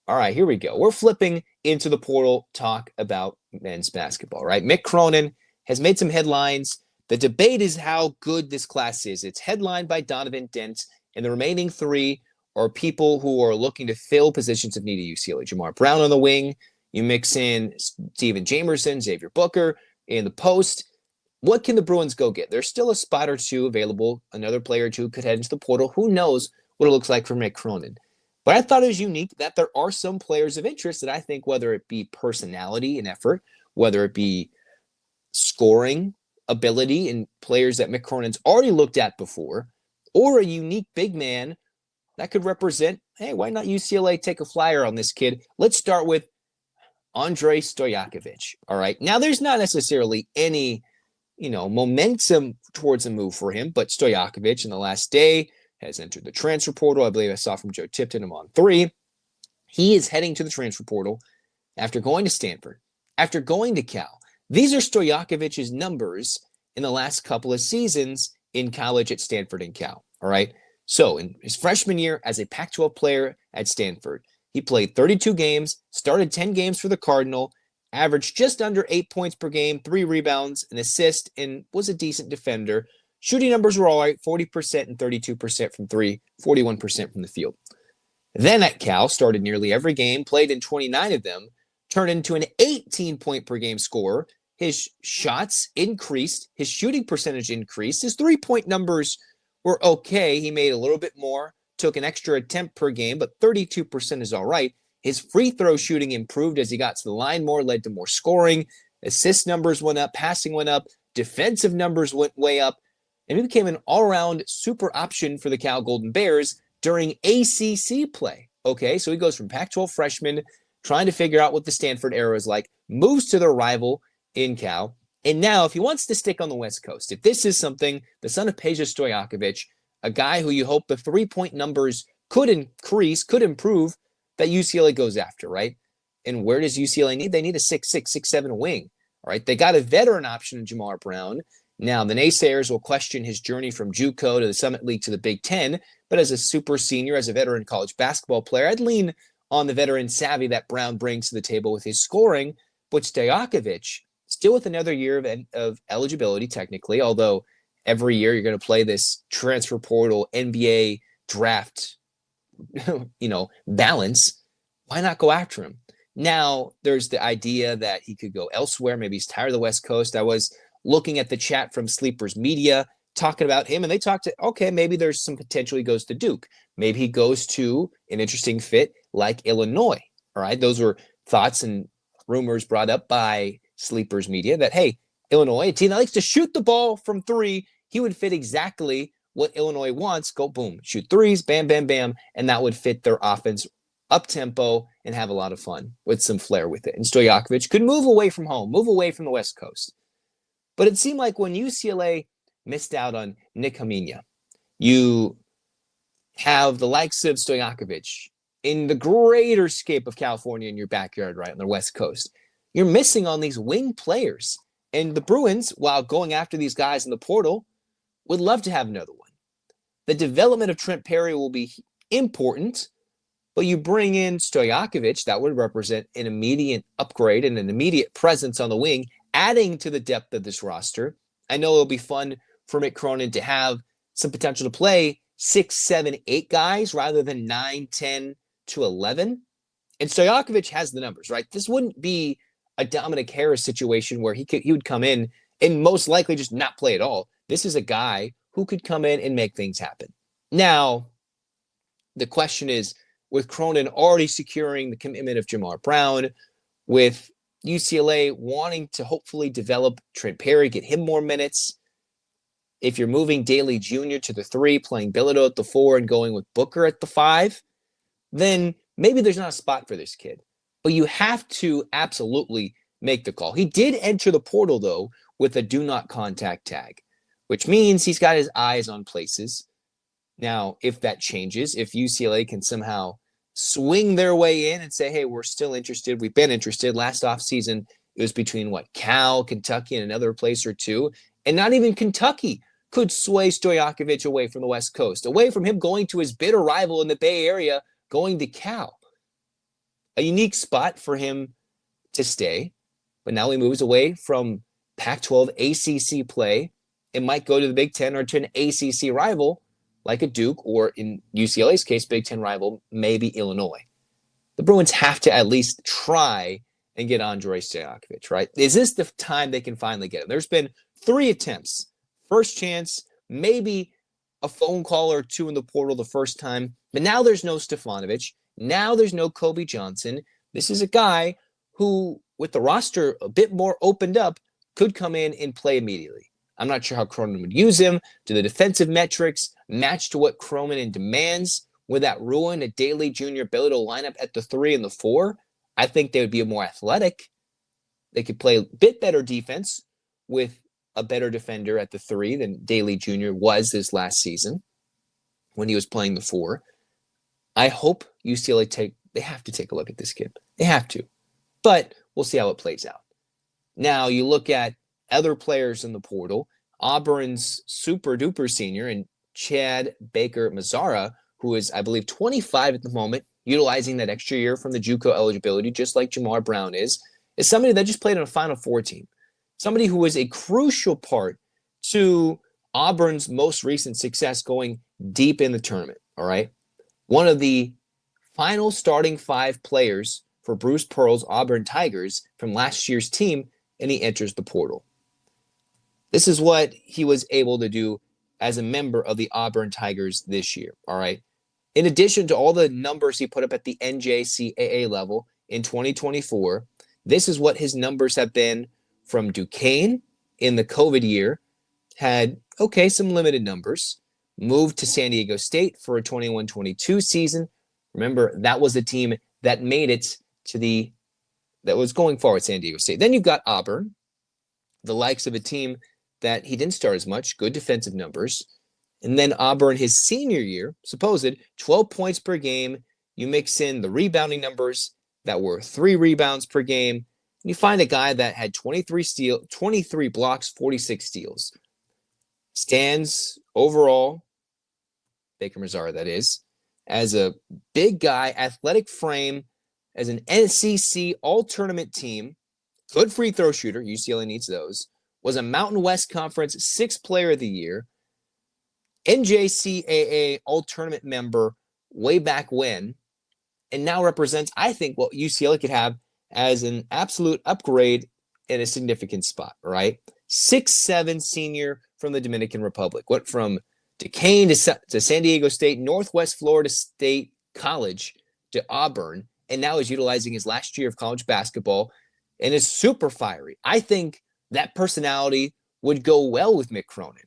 All right, here we go. We're flipping into the portal talk about men's basketball, right? Mick Cronin has made some headlines. The debate is how good this class is. It's headlined by Donovan Dent, and the remaining three are people who are looking to fill positions of need at UCLA. Jamar Brown on the wing. You mix in Steven Jamerson, Xavier Booker in the post. What can the Bruins go get? There's still a spot or two available. Another player or two could head into the portal. Who knows what it looks like for Mick Cronin? But I thought it was unique that there are some players of interest that I think, whether it be personality and effort, whether it be scoring ability and players that Mick Cronin's already looked at before, or a unique big man that could represent, hey, why not UCLA take a flyer on this kid? Let's start with Andrej Stojakovic. All right. Now, there's not necessarily any, momentum towards a move for him, but Stojakovic in the last day has entered the transfer portal. I believe I saw from Joe Tipton him on 3. He is heading to the transfer portal after going to Stanford, after going to Cal. These are Stojakovic's numbers in the last couple of seasons in college at Stanford and Cal. All right. So in his freshman year as a Pac-12 player at Stanford, he played 32 games, started 10 games for the Cardinal, averaged just under 8 points per game, 3 rebounds, an assist, and was a decent defender. Shooting numbers were all right, 40% and 32% from 3, 41% from the field. Then at Cal, started nearly every game, played in 29 of them, turned into an 18-point-per-game scorer. His shots increased, his shooting percentage increased, his three-point numbers were okay. He made a little bit more, took an extra attempt per game, but 32% is all right. His free throw shooting improved as he got to the line more, led to more scoring. Assist numbers went up, passing went up, defensive numbers went way up. And he became an all-around super option for the Cal Golden Bears during ACC play. Okay, so he goes from Pac-12 freshman, trying to figure out what the Stanford era is like, moves to their rival in Cal, and now if he wants to stick on the West Coast, if this is something, the son of Peja Stojakovic, a guy who you hope the three-point numbers could increase, could improve, that UCLA goes after, right? And where does UCLA need? They need a 6'6", 6'7" wing, all right? They got a veteran option in Jamar Brown. Now, the naysayers will question his journey from JUCO to the Summit League to the Big Ten, but as a super senior, as a veteran college basketball player, I'd lean on the veteran savvy that Brown brings to the table with his scoring. But Stojakovic, still with another year of eligibility, technically, although every year you're going to play this transfer portal, NBA draft, balance. Why not go after him? Now, there's the idea that he could go elsewhere. Maybe he's tired of the West Coast. I was looking at the chat from Sleepers Media, talking about him, and they talked to, okay, maybe there's some potential he goes to Duke. Maybe he goes to an interesting fit like Illinois. All right, those were thoughts and rumors brought up by Sleepers Media that, hey, Illinois, a team that likes to shoot the ball from 3, he would fit exactly what Illinois wants. Go, boom, shoot threes, bam, bam, bam, and that would fit their offense up-tempo and have a lot of fun with some flair with it. And Stojakovic could move away from home, move away from the West Coast. But it seemed like when UCLA missed out on Nick Hamina, you have the likes of Stojakovic in the greater scape of California in your backyard, right, on the West Coast. You're missing on these wing players. And the Bruins, while going after these guys in the portal, would love to have another one. The development of Trent Perry will be important, but you bring in Stojakovic, that would represent an immediate upgrade and an immediate presence on the wing, adding to the depth of this roster. I know it'll be fun for Mick Cronin to have some potential to play 6, 7, 8 guys rather than 9, 10 to 11. And Stojakovic has the numbers, right? This wouldn't be a Dominic Harris situation where he would come in and most likely just not play at all. This is a guy who could come in and make things happen. Now, the question is, with Cronin already securing the commitment of Jamar Brown, with UCLA wanting to hopefully develop Trent Perry, get him more minutes. If you're moving Daly Jr. to the 3, playing Bilodeau at the 4, and going with Booker at the 5, then maybe there's not a spot for this kid. But you have to absolutely make the call. He did enter the portal, though, with a do not contact tag, which means he's got his eyes on places. Now, if that changes, if UCLA can somehow swing their way in and say, hey, we're still interested. We've been interested. Last offseason, it was between Cal, Kentucky, and another place or two. And not even Kentucky could sway Stojakovic away from the West Coast, away from him going to his bitter rival in the Bay Area, going to Cal. a unique spot for him to stay. But now he moves away from Pac-12 ACC play and might go to the Big Ten or to an ACC rival like a Duke, or in UCLA's case, Big Ten rival, maybe Illinois. The Bruins have to at least try and get Andrej Stojakovic, right? Is this the time they can finally get him? There's been 3 attempts. First chance, maybe a phone call or 2 in the portal the first time. But now there's no Stefanovic. Now there's no Kobe Johnson. This is a guy who, with the roster a bit more opened up, could come in and play immediately. I'm not sure how Cronin would use him. Do the defensive metrics match to what Cronin demands? Would that ruin a Daly Jr. ability to line up at the 3 and the 4? I think they would be more athletic. They could play a bit better defense with a better defender at the 3 than Daly Jr. was this last season when he was playing the 4. I hope UCLA they have to take a look at this kid. They have to. But we'll see how it plays out. Now, you look at other players in the portal. Auburn's super-duper senior and Chad Baker-Mazara, who is, I believe, 25 at the moment, utilizing that extra year from the JUCO eligibility, just like Jamar Brown is somebody that just played on a Final Four team. Somebody who was a crucial part to Auburn's most recent success going deep in the tournament, all right? One of the final starting 5 players for Bruce Pearl's Auburn Tigers from last year's team, and he enters the portal. This is what he was able to do as a member of the Auburn Tigers this year, all right? In addition to all the numbers he put up at the NJCAA level in 2024, this is what his numbers have been from Duquesne in the COVID year. Had, some limited numbers. Moved to San Diego State for a 21-22 season. Remember, that was the team that made it that was going forward, San Diego State. Then you've got Auburn, the likes of a team that he didn't start as much, good defensive numbers. And then Auburn, his senior year, supposed 12 points per game. You mix in the rebounding numbers that were 3 rebounds per game. And you find a guy that had 23 blocks, 46 steals. Stands overall, Baker-Mazara that is, as a big guy, athletic frame, as an SEC all-tournament team, good free throw shooter, UCLA needs those, was a Mountain West Conference 6th Player of the Year, NJCAA all-tournament member way back when, and now represents, I think, what UCLA could have as an absolute upgrade in a significant spot, right? 6'7" senior from the Dominican Republic. Went from Duquesne to San Diego State, Northwest Florida State College to Auburn, and now is utilizing his last year of college basketball and is super fiery. I think that personality would go well with Mick Cronin.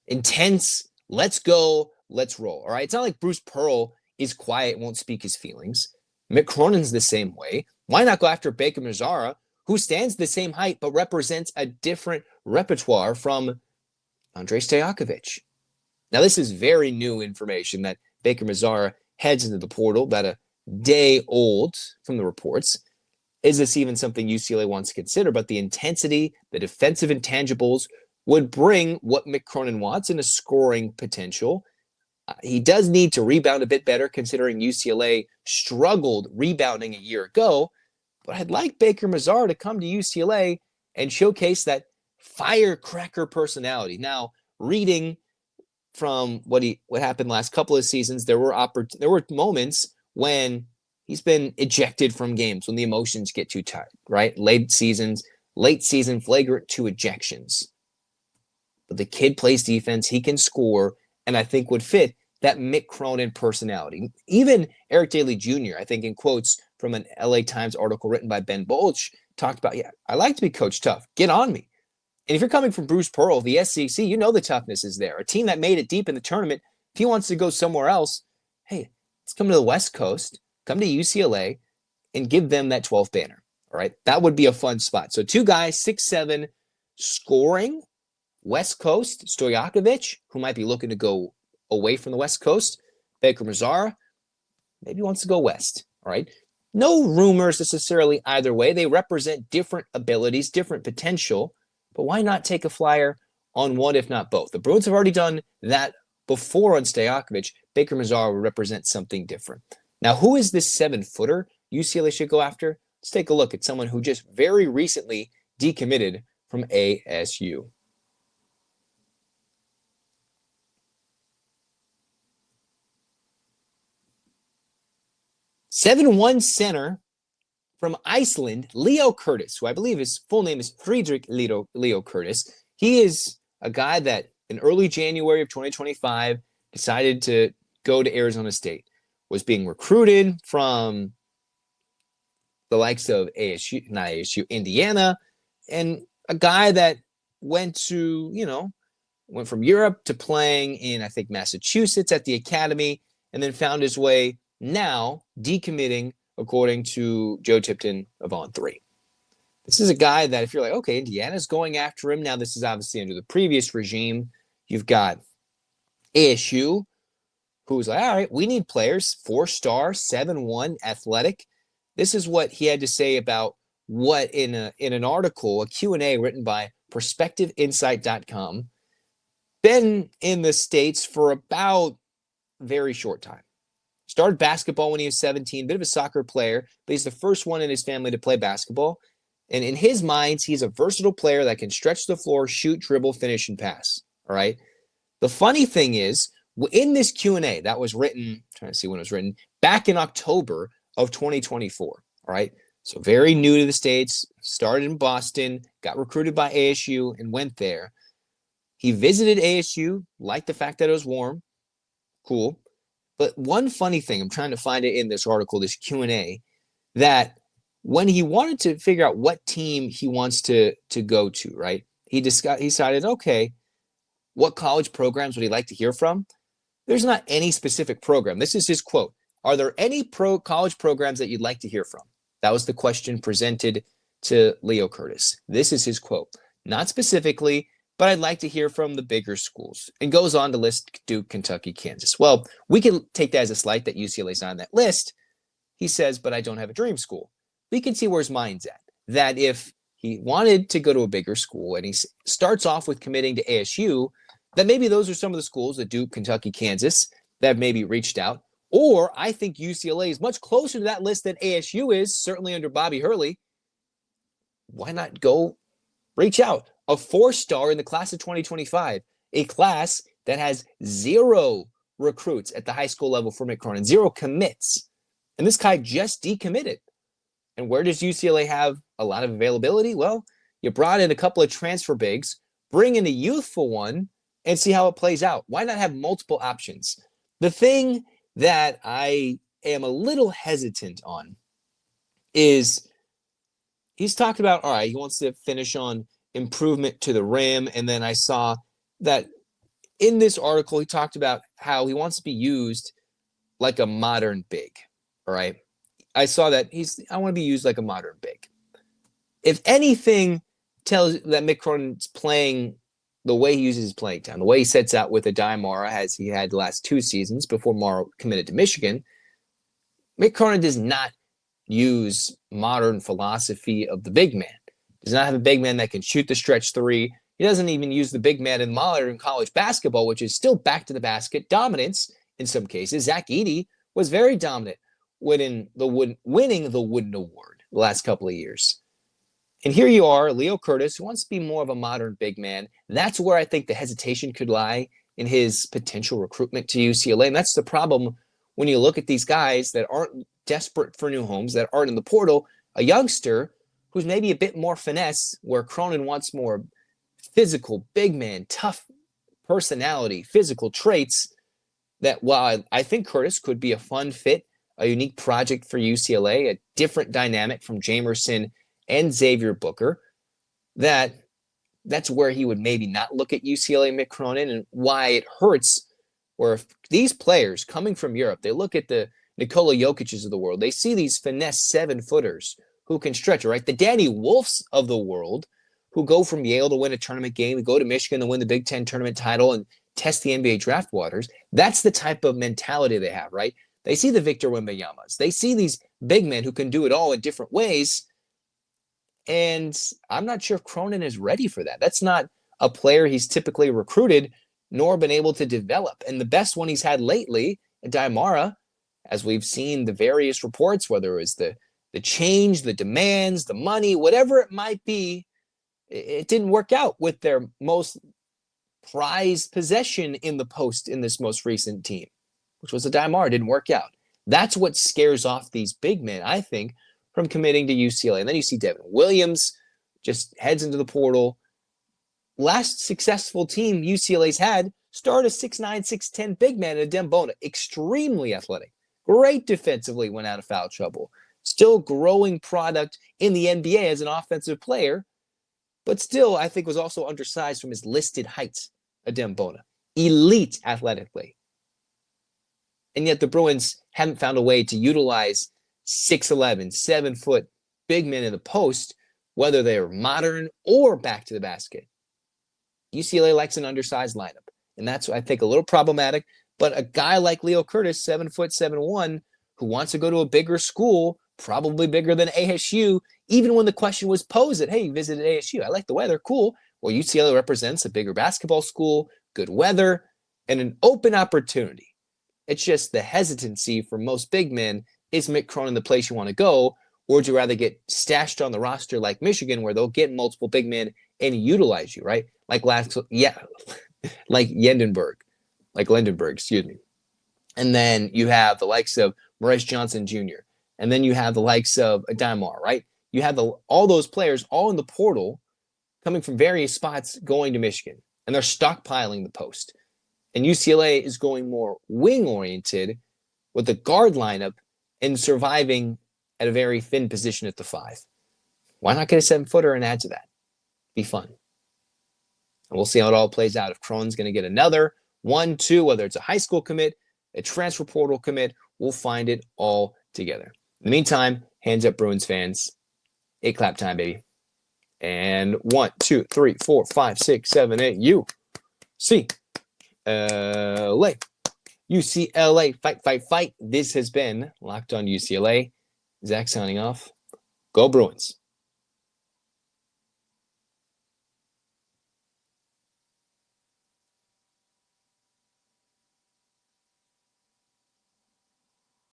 Intense, let's go, let's roll. All right. It's not like Bruce Pearl is quiet, won't speak his feelings. Mick Cronin's the same way. Why not go after Baker-Mazara, who stands the same height but represents a different repertoire from Andrej Stojakovic? Now, this is very new information that Baker-Mazara heads into the portal, about a day old from the reports. Is this even something UCLA wants to consider? But the intensity, the defensive intangibles would bring what Mick Cronin wants in a scoring potential. He does need to rebound a bit better, considering UCLA struggled rebounding a year ago. But I'd like Baker-Mazara to come to UCLA and showcase that firecracker personality. Now, reading from what happened last couple of seasons, there were moments when he's been ejected from games when the emotions get too tight, right? Late season flagrant 2 ejections. But the kid plays defense, he can score, and I think would fit that Mick Cronin personality. Even Eric Daly Jr., I think in quotes from an LA Times article written by Ben Bolch, talked about, I like to be coached tough. Get on me. And if you're coming from Bruce Pearl, the SEC, you know the toughness is there. A team that made it deep in the tournament, if he wants to go somewhere else, hey, let's come to the West Coast, come to UCLA, and give them that 12th banner. All right, that would be a fun spot. So 2 guys, 6'7", scoring, West Coast, Stojakovic, who might be looking to go away from the West Coast, Baker-Mazara, maybe wants to go west. All right, no rumors necessarily either way. They represent different abilities, different potential, but why not take a flyer on one, if not both? The Bruins have already done that before on Stojakovic. Baker-Mazara would represent something different. Now, who is this 7-footer UCLA should go after? Let's take a look at someone who just very recently decommitted from ASU. Seven-one center from Iceland, Leo Curtis, who I believe his full name is Friedrich Leo Curtis. He is a guy that in early January of 2025 decided to go to Arizona State, was being recruited from the likes of ASU, not ASU, Indiana, and a guy that went from Europe to playing in, I think, Massachusetts at the academy, and then found his way now decommitting, according to Joe Tipton of On3. This is a guy that if you're like, okay, Indiana's going after him. Now, this is obviously under the previous regime. You've got ASU, who's like, all right, we need players, 4-star, 7-1, athletic. This is what he had to say about what in an article, a Q&A written by PerspectiveInsight.com, been in the States for about a very short time. Started basketball when he was 17, bit of a soccer player, but he's the first one in his family to play basketball. And in his mind, he's a versatile player that can stretch the floor, shoot, dribble, finish, and pass. All right. The funny thing is, in this Q&A that was written, trying to see when it was written, back in October of 2024. All right. So very new to the States, started in Boston, got recruited by ASU and went there. He visited ASU, liked the fact that it was warm. Cool. But one funny thing, I'm trying to find it in this article, this Q&A, that when he wanted to figure out what team he wants to go to, right, he decided, okay, what college programs would he like to hear from? There's not any specific program. This is his quote. Are there any college programs that you'd like to hear from? That was the question presented to Leo Curtis. This is his quote. Not specifically, but I'd like to hear from the bigger schools. And goes on to list Duke, Kentucky, Kansas. Well, we can take that as a slight that UCLA's not on that list. He says, but I don't have a dream school. We can see where his mind's at. That if he wanted to go to a bigger school and he starts off with committing to ASU, that maybe those are some of the schools, the Duke, Kentucky, Kansas, that have maybe reached out. Or I think UCLA is much closer to that list than ASU is, certainly under Bobby Hurley. Why not go reach out? A 4-star in the class of 2025, a class that has 0 recruits at the high school level for Mick Cronin, 0 commits. And this guy just decommitted. And where does UCLA have a lot of availability? Well, you brought in a couple of transfer bigs, bring in a youthful one, and see how it plays out. Why not have multiple options? The thing that I am a little hesitant on is he's talked about, all right, he wants to finish on improvement to the rim. And then I saw that in this article, he talked about how he wants to be used like a modern big. All right. I saw that I want to be used like a modern big. If anything tells that Mick Cronin's playing the way he uses his playing time, the way he sets out with Andrej Mara as he had the last 2 seasons before Mara committed to Michigan, Mick Cronin does not use modern philosophy of the big man. Does not have a big man that can shoot the stretch 3. He doesn't even use the big man in modern college basketball, which is still back to the basket dominance in some cases. Zach Edey was very dominant winning the Wooden Award the last couple of years. And here you are, Leo Curtis, who wants to be more of a modern big man. That's where I think the hesitation could lie in his potential recruitment to UCLA. And that's the problem when you look at these guys that aren't desperate for new homes, that aren't in the portal. A youngster who's maybe a bit more finesse, where Cronin wants more physical, big man, tough personality, physical traits, that while I think Curtis could be a fun fit, a unique project for UCLA, a different dynamic from Jamerson and Xavier Booker, that's where he would maybe not look at UCLA Mick Cronin, and why it hurts where if these players coming from Europe, they look at the Nikola Jokic's of the world, they see these finesse 7-footers who can stretch, right? The Danny Wolfs of the world who go from Yale to win a tournament game, to go to Michigan to win the Big Ten tournament title and test the NBA draft waters. That's the type of mentality they have, right? They see the Victor Wembanyama's. They see these big men who can do it all in different ways. And I'm not sure if Cronin is ready for that. That's not a player he's typically recruited nor been able to develop. And the best one he's had lately, Andrej Mara, as we've seen the various reports, whether it was the change, the demands, the money, whatever it might be, it didn't work out with their most prized possession in the post in this most recent team, which was a Diamar. Didn't work out. That's what scares off these big men, I think, from committing to UCLA. And then you see Devin Williams just heads into the portal. Last successful team UCLA's had started a 6'9", 6'10" big man in Adem Bona. Extremely athletic. Great defensively when out of foul trouble. Still growing product in the NBA as an offensive player, but still I think was also undersized from his listed height, Adem Bona. Elite athletically. And yet the Bruins haven't found a way to utilize 6'11", 7-foot big men in the post, whether they're modern or back to the basket. UCLA likes an undersized lineup, and that's, I think, a little problematic. But a guy like Leo Curtis, 7 foot 7'1", who wants to go to a bigger school, probably bigger than ASU, even when the question was posed that, hey, you visited ASU, I like the weather, cool. Well, UCLA represents a bigger basketball school, good weather, and an open opportunity. It's just the hesitancy for most big men. Is Mick Cronin the place you want to go, or would you rather get stashed on the roster like Michigan, where they'll get multiple big men and utilize you, right? Like Lendenberg, excuse me. And then you have the likes of Maurice Johnson Jr., and then you have the likes of Diamar, right? You have all those players all in the portal coming from various spots going to Michigan, and they're stockpiling the post. And UCLA is going more wing-oriented with the guard lineup and surviving at a very thin position at the 5. Why not get a 7-footer and add to that? Be fun. And we'll see how it all plays out. If Cronin's going to get another 1, 2, whether it's a high school commit, a transfer portal commit, we'll find it all together. In the meantime, hands up, Bruins fans. 8 clap time, baby. And 1, 2, 3, 4, 5, 6, 7, 8. UCLA. UCLA. Fight, fight, fight. This has been Locked On UCLA. Zach signing off. Go Bruins.